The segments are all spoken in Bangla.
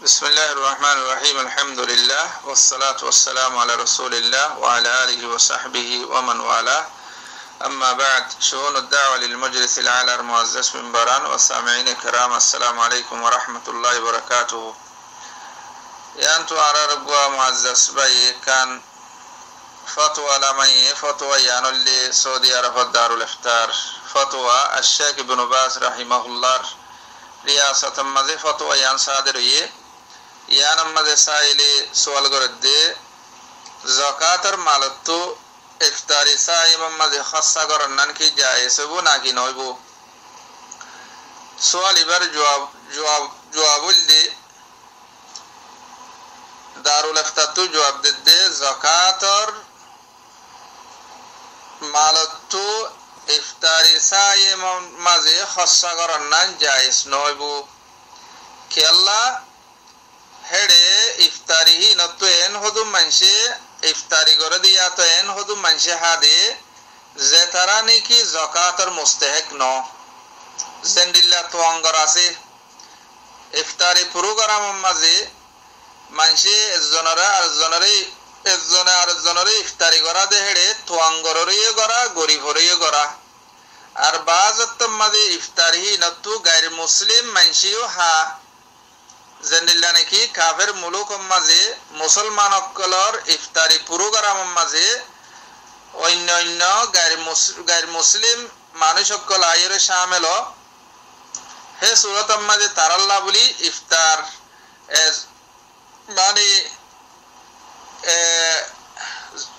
বিসমিল্লাহির রহমানির রহিম আলহামদুলিল্লাহ ওয়াসসালাতু ওয়াসসালামু আলা রাসূলিল্লাহ ওয়া আলা আলিহি ওয়া সাহবিহি ওয়া মান ওয়ালা আম্মা বা'দ শুউনুদ দাওয়া লিল মাজলিসিল আলার মুআজ্জাজ মিনবারান ওয়া সামিঈন কিরাম আসসালামু আলাইকুম ওয়া রাহমাতুল্লাহি ওয়া বারাকাতুহু yantu arargwa muazzaz baye kan fatwa lamai fatwa yanulli saudi arab darul iftar fatwa ash-shaykh ibn baz rahimahullah riyasat maze fatwa yan sadir ye yan maze saili sual gorde zakatar malatu iftari saim maze khassa gornan ki jaiz bu na ki noybu sual ibar jawabul de দারুল ইফতার জবাব দিতে যাকাতর মালতু ইফতারি সাইম মাঝে খরচা করার নান জায়েজ নয়বু কেল্লা হেডে ইফতারি হি নতু এন হদু মানসে ইফতারি করে দিয়া তো এন হদু মানসে হাদে যে তারা নাকি যাকাতর মুস্তাহিক ন জেন্দিল্লা তো অঙ্গর আছে ইফতারি প্রোগ্রাম মাঝে মানসে একজনে ইফতারি করা দেহেড়ে তোয়াঙ্গররিয়ে করা গরিবরিয়ে করা আর বাজত মাঝে ইফতারি নতু গায়র মুসলিম মানসিও হা জেন্দিল্লা নাকি কাফের মুলুক মাঝে মুসলমান অকলর ইফতারি প্রোগ্রাম মাঝে অন্য অন্য গায়র মুসলিম মানুষ অকল আয়ের শামিল হে সুরত মাঝে তারাল্লাহ বলি ইফতার মানে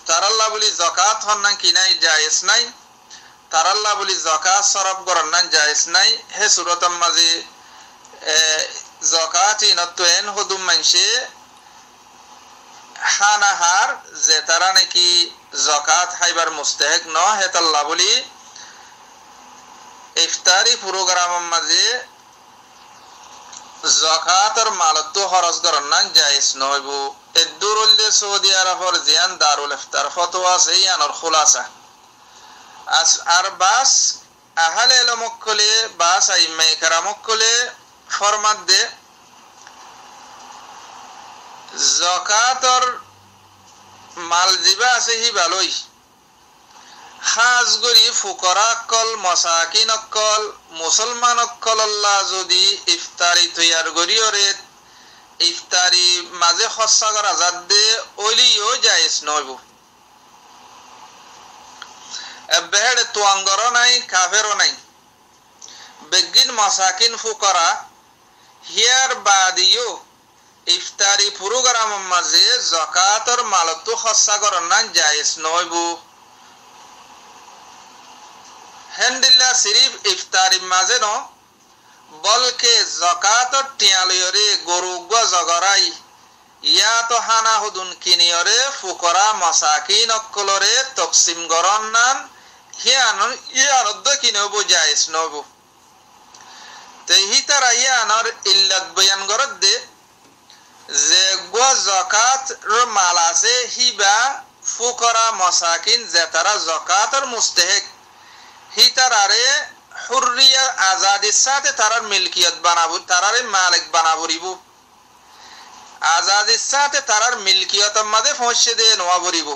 তারাল্লাহ বলি যাকাত হন্নান কিনাই জায়েজ নাই তারাল্লাহ বলি যাকাত সরব করন্নান জায়েজ নাই হে সূরাতাম মাঝে যাকাতি নতয়েন হুদুম মানসে হানাহার যে তারা নাকি যাকাত হাইবার মুস্তাহিক ন হে তাল্লাহ বলি ইফতারি প্রোগ্রাম মাঝে যাকাতর মালতু খরচ করন্নান জায়েজ নয়বু এদুরুল সৌদি আরবের জিয়ান দারুল ইফতার ফতোয়া সেইয়ানর খুলাসা আর বাস আহলে ইলম কলে বাস আইম্মায়ে কেরাম কলে ফরমাত দে যাকাতর মাল জিবা আছে হি ভালোই খাস গরি ফুকরা কল মাসাকিন কল মুসলমান কল আল্লাহ যদি ইফতারি তৈয়ার করিওরে ইফতারি মাঝে খরচা করা যাদে ওইলিও জায়েজ নয়বো বেহেড়ে তোয়াঙ্গর নাই কাফেরও নাই বেগিন মাসাকিন ফুকরা হিয়ার বাদিও ইফতারি প্রোগ্রাম মাঝে যাকাতর মালতু খরচা করার না জায়েজ নয়বো হেন্দিল্লা সিরিফ ইফতারি মাঝে ন বলকে যাকাতর টিয়ালয়রে গরুগা জগরাই ইয়া তো হানা হুদুন কিনিয়রে ফুকরা মাসাকিন অকলরে তকসিম গরন্নান ইয়ানদ কিনব জায়েজ নব তেহি তারা ইয়ানর ইল্লাত বয়ান গরদ দে যে গো যাকাত র মাল আছে হিবা ফুকরা মাসাকিন যে তারা যাকাতর মুস্তাহিক হিতারারে হুররিয়া আজাদির সাথে তারার মিলকিয়ত বানাবো তারারে মালিক বানাবরিবু আজাদির সাথে তারার মিলকিয়ত মাঝে পৌঁছে দিয়ে নোয়া বরিবু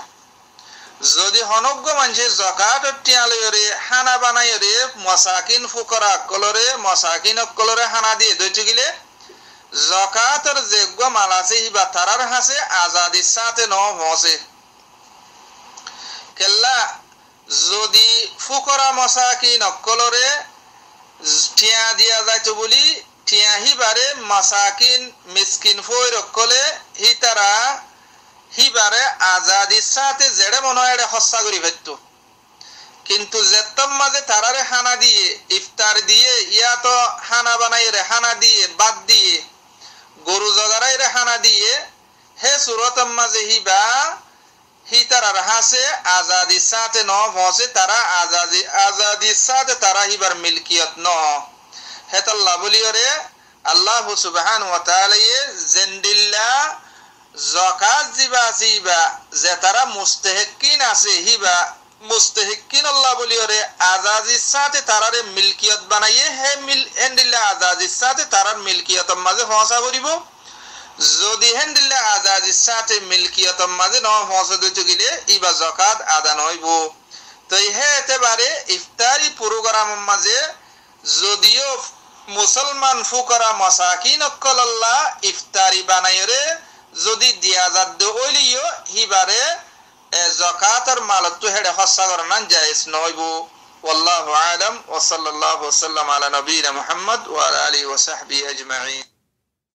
যদি হনজ্ঞ মানুষের যাকাত টিয়ালয়রে হানা বানাইরে মাসাকিন ফুকরা কলরে মাসাকিন কলরে হানা দিয়ে দইতে গিলে যাকাতর যোগ্য মাল আছে হিবা তারার হাসে আজাদির সাথে ন পৌঁছে কেল্লা যদি ফুকরা মাসাকিন অকলরে টিয়া দিয়া যাইতো বলি টিয়া হিবারে মাসাকিন মিসকিন ফইর অকলে হিতারা হিবারে আজাদির সাথে জেড়ে মনে হয় খরচা করি ফেলতো কিন্তু যেতম মাঝে তারারে হানা দিয়ে ইফতার দিয়ে ইয়া তো হানা বানাই রে হানা দিয়ে বাদ দিয়ে গরু জগারাই রে হানা দিয়ে হে সুরতম মাঝে হিবা হিতারার হাসে আজাদির সাথে ন পৌঁছে তারা আজাদির সাথে তারা হিবার মিলকিয়ত ন হেতাল্লাহ বলিওরে আল্লাহ সুবহান ওয়া তাআলা জেন্দিল্লা যাকাত জিবা জিবা যে তারা মুস্তাহিকিন আছে হিবা মুস্তাহিকিন আল্লাহ বলিওরে আজাদির সাথে তারারে মিলকিয়ত বানাইয়ে হে মিল এন্দিল্লা আজাদির সাথে তারার মিলকিয়ত মাঝে পৌঁছা করিব যদি হেন্দিলে আজাজি সাথে মিলকিয়তম মাঝে ন পৌঁছে গেলে ইবা জাকাত আদান হইব তো হে এতেবারে ইফতারি প্রোগ্রাম মাঝে যদিও মুসলমান ফুকরা মাসাকিন অকল্লাহ ইফতারি বানাইরে যদি দিয়া যাদ ওইলিও হিবারে জাকাতের মালত হেডে হস্সা করান জায়েজ নইব والله أعلم وصلى الله وسلم على نبينا محمد وعلى آله وصحبه أجمعين